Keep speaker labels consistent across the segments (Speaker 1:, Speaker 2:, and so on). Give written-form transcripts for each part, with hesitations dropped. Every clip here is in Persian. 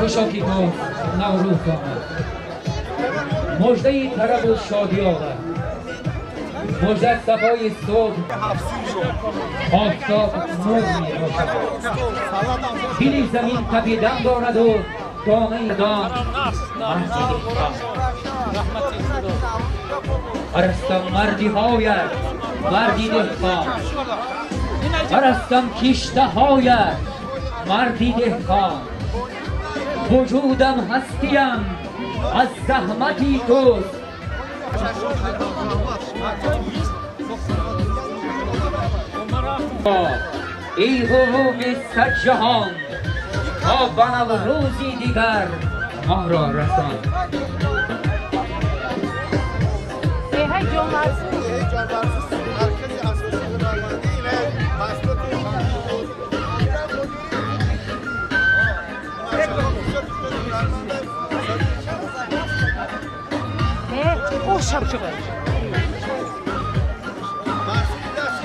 Speaker 1: خوشا که گفت نوروز آمد، مژده طرب و شادی آورد، مژده صفای صبح آفتاب نور می باشد، بیلی زمین تپیدن دارد و دامه دام ارستم مردی هاید مردی دهقان، ارستم کشته هاید مردی دهقان، وجودم هستیم از زحمتی توست. ای حقوق صد جهان تا بنو روزی دیگر ما را رسان.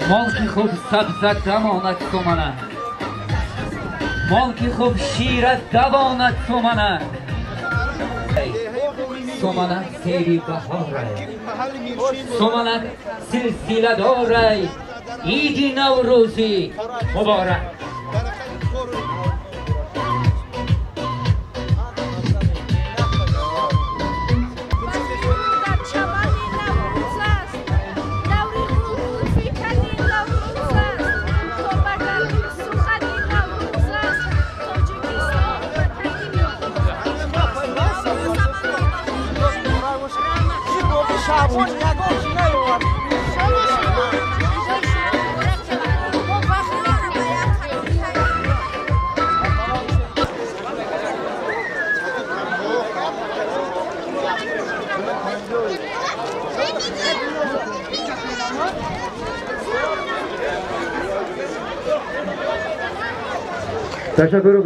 Speaker 1: مال که خوب سبزت دماند سمنه، مال که خوب شیرت دواند سمنه، سمنک سیری بهاره، سمنک سلسله داره، عید نوروزی مبارک.
Speaker 2: تشکر.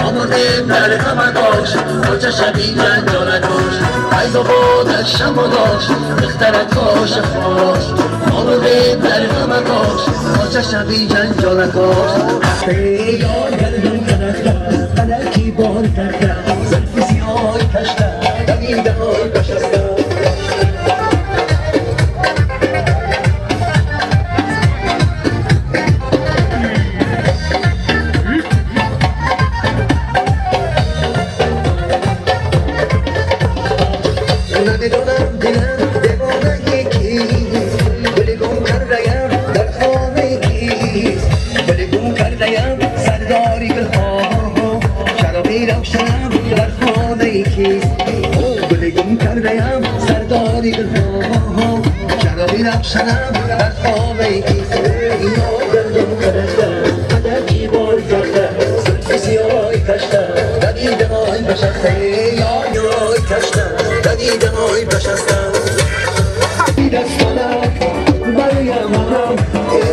Speaker 3: آموزیم در همه باش، خودش شبیه جان داشت.
Speaker 2: از آبادت شما داشت بخترک کاش خواش ما رو غیب در غم کاش ما چشمی جنجال کاش یار گردم کنکتر فلکی بار کردم زلف سیاه کشتر دمیده های بشستم ندیدانم دلم دیوانه کیست گل گم کرده‌ام در خانه کیست گل گم کرده‌ام سرداری گلها شرابی روشنم در خانه کیست گل گم کرده‌ام سرداری گلها شرابی روشنم در خانه کیست یا گردم کنکتر فلکی بال کرده زلف سیاهی کشته ندیدم آی بشسته یای کشته ندیدم آی بشسته دستانم برای منم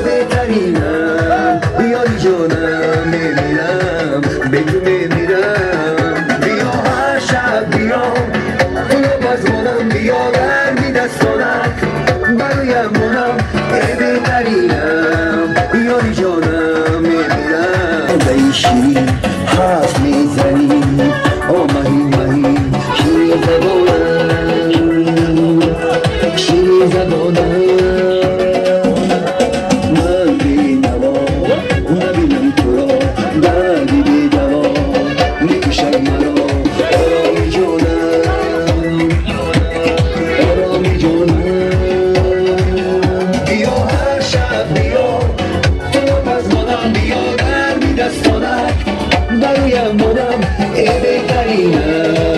Speaker 2: بهترینم بیای جانم میمیرم بگو میمیرم بیا هر شب بیا تو از منم بیا برمی دستانم برای منم بهترینم بیای جانم میمیرم بیشی حرف میزنی مهین مهین شیرین زبانم شیرین زبانم من بی نوا نبینم تو را دردی بی دوا میکشد مرا آرامی جانم آرامی جانم بیا هر شب بیا تو از منم بیا برمی دستانک برای منم بهترینم